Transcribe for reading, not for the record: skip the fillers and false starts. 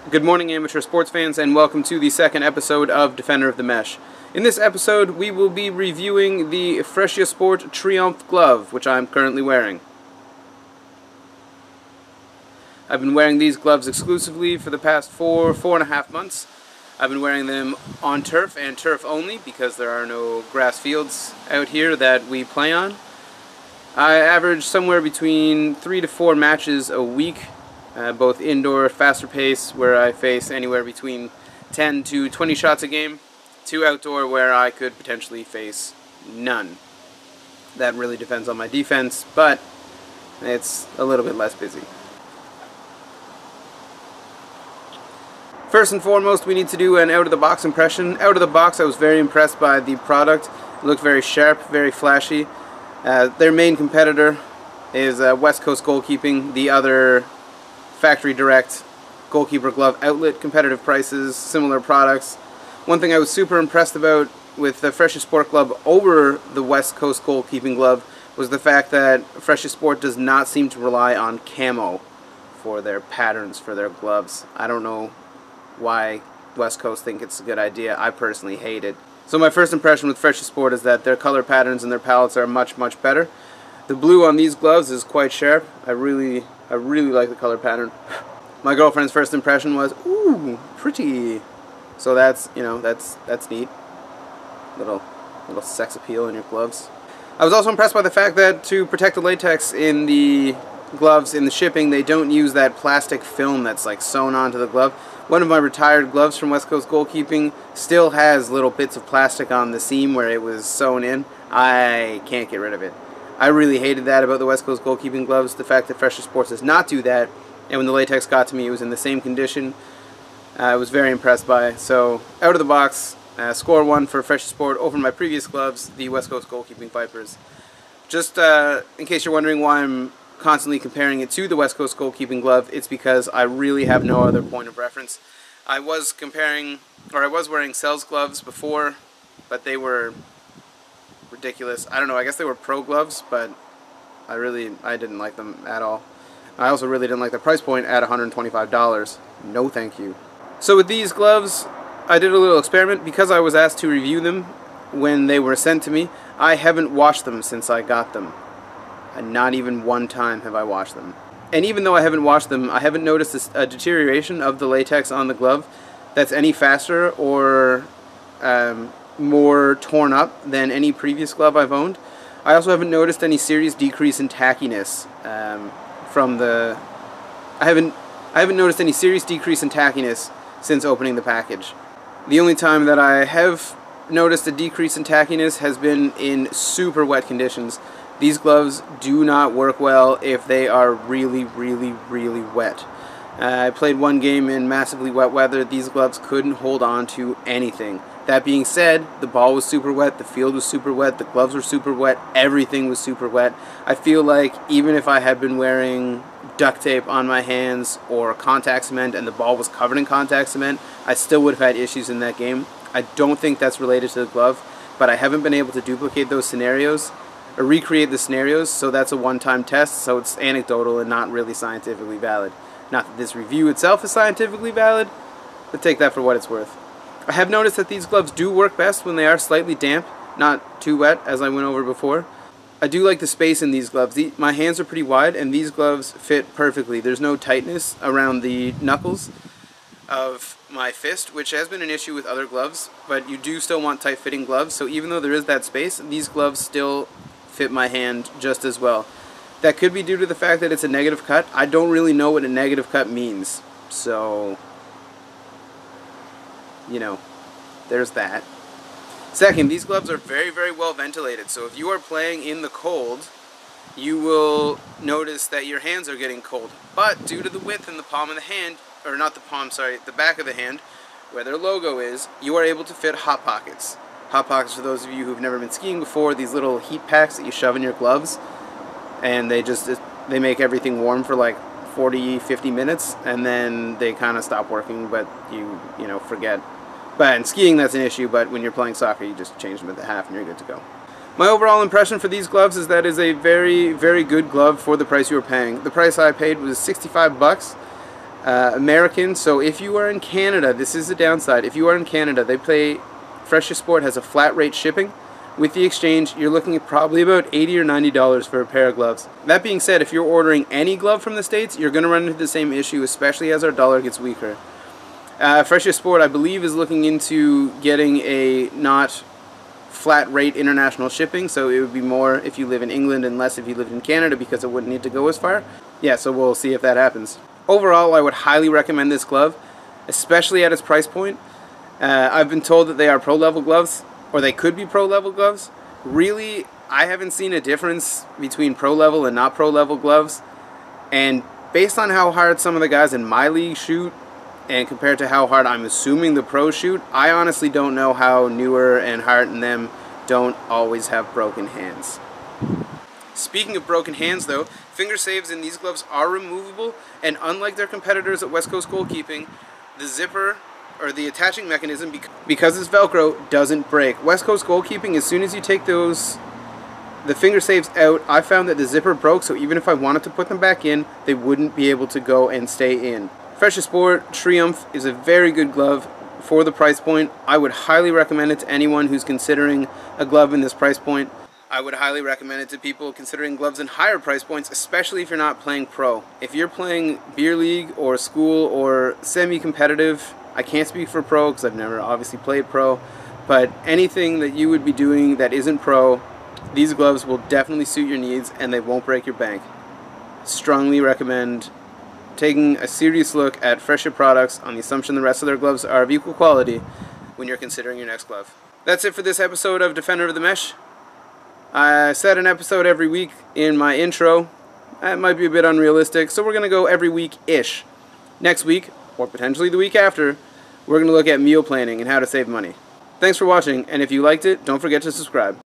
Good morning, amateur sports fans, and welcome to the second episode of Defender of the Mesh. In this episode, we will be reviewing the FrecciaSport Triomphe glove, which I'm currently wearing. I've been wearing these gloves exclusively for the past four and a half months. I've been wearing them on turf and turf only because there are no grass fields out here that we play on. I average somewhere between 3 to 4 matches a week. Both indoor, faster pace, where I face anywhere between 10 to 20 shots a game, to outdoor, where I could potentially face none. That really depends on my defense, but it's a little bit less busy. First and foremost, we need to do an out-of-the-box impression. Out of the box, I was very impressed by the product. It looked very sharp, very flashy. Their main competitor is West Coast Goalkeeping, the other factory direct goalkeeper glove outlet, competitive prices, similar products. One thing I was super impressed about with the FrecciaSport glove over the West Coast Goalkeeping glove was the fact that FrecciaSport does not seem to rely on camo for their patterns for their gloves. I don't know why West Coast think it's a good idea. I personally hate it. So my first impression with FrecciaSport is that their color patterns and their palettes are much better. The blue on these gloves is quite sharp. I really like the color pattern. My girlfriend's first impression was, ooh, pretty. So that's, you know, that's neat. Little sex appeal in your gloves. I was also impressed by the fact that to protect the latex in the gloves, in the shipping, they don't use that plastic film that's like sewn onto the glove. One of my retired gloves from West Coast Goalkeeping still has little bits of plastic on the seam where it was sewn in. I can't get rid of it. I really hated that about the West Coast Goalkeeping gloves, the fact that FrecciaSport does not do that, and when the latex got to me it was in the same condition. I was very impressed by it. So, out of the box, score 1 for FrecciaSport over my previous gloves, the West Coast Goalkeeping Vipers. Just in case you're wondering why I'm constantly comparing it to the West Coast Goalkeeping glove, it's because I really have no other point of reference. I was wearing Sells gloves before, but they were ridiculous. I don't know, I guess they were pro gloves, but I didn't like them at all. I also really didn't like the price point at $125. No thank you. So with these gloves, I did a little experiment. Because I was asked to review them when they were sent to me, I haven't washed them since I got them. And not even one time have I washed them. And even though I haven't washed them, I haven't noticed a deterioration of the latex on the glove that's any faster or more torn up than any previous glove I've owned. I also haven't noticed any serious decrease in tackiness I haven't noticed any serious decrease in tackiness since opening the package. The only time that I have noticed a decrease in tackiness has been in super wet conditions. These gloves do not work well if they are really wet. I played one game in massively wet weather. These gloves couldn't hold on to anything. That being said, the ball was super wet, the field was super wet, the gloves were super wet, everything was super wet. I feel like even if I had been wearing duct tape on my hands or contact cement and the ball was covered in contact cement, I still would have had issues in that game. I don't think that's related to the glove, but I haven't been able to duplicate those scenarios or recreate the scenarios, so that's a one-time test, so it's anecdotal and not really scientifically valid. Not that this review itself is scientifically valid, but take that for what it's worth. I have noticed that these gloves do work best when they are slightly damp, not too wet, as I went over before. I do like the space in these gloves. My hands are pretty wide, and these gloves fit perfectly. There's no tightness around the knuckles of my fist, which has been an issue with other gloves, but you do still want tight-fitting gloves, so even though there is that space, these gloves still fit my hand just as well. That could be due to the fact that it's a negative cut. I don't really know what a negative cut means, so you know, there's that. Second, these gloves are very well ventilated, so if you are playing in the cold, you will notice that your hands are getting cold. But due to the width in the palm of the hand, or not the palm, sorry, the back of the hand, where their logo is, you are able to fit hot pockets. Hot pockets, for those of you who've never been skiing before, these little heat packs that you shove in your gloves, and they make everything warm for like 40-50 minutes, and then they kind of stop working, but you know, forget. But in skiing that's an issue, but when you're playing soccer you just change them at the half and you're good to go. My overall impression for these gloves is that it's a very good glove for the price you were paying. The price I paid was $65. American, so if you are in Canada, this is the downside. If you are in Canada, Freccia Sport has a flat rate shipping. With the exchange, you're looking at probably about $80 or $90 for a pair of gloves. That being said, if you're ordering any glove from the States, you're going to run into the same issue, especially as our dollar gets weaker. Freccia Sport, I believe, is looking into getting a not flat rate international shipping, so it would be more if you live in England and less if you live in Canada, because it wouldn't need to go as far. Yeah, so we'll see if that happens. Overall, I would highly recommend this glove, especially at its price point. I've been told that they are pro-level gloves, or they could be pro-level gloves. Really, I haven't seen a difference between pro-level and not pro-level gloves. And based on how hard some of the guys in my league shoot, and compared to how hard I'm assuming the pros shoot, I honestly don't know how Newer and Hart and them don't always have broken hands. Speaking of broken hands though, finger saves in these gloves are removable, and unlike their competitors at West Coast Goalkeeping, the zipper or the attaching mechanism, because it's Velcro, doesn't break. West Coast Goalkeeping, as soon as you take the finger saves out, I found that the zipper broke, so even if I wanted to put them back in, they wouldn't be able to go and stay in. FrecciaSport Triomphe is a very good glove for the price point. I would highly recommend it to anyone who's considering a glove in this price point. I would highly recommend it to people considering gloves in higher price points, especially if you're not playing pro. If you're playing beer league or school or semi-competitive, I can't speak for pro because I've never obviously played pro, but anything that you would be doing that isn't pro, these gloves will definitely suit your needs and they won't break your bank. Strongly recommend taking a serious look at Freccia products on the assumption the rest of their gloves are of equal quality when you're considering your next glove. That's it for this episode of Defender of the Mesh. I said an episode every week in my intro. That might be a bit unrealistic, so we're going to go every week-ish. Next week, or potentially the week after, we're going to look at meal planning and how to save money. Thanks for watching, and if you liked it, don't forget to subscribe.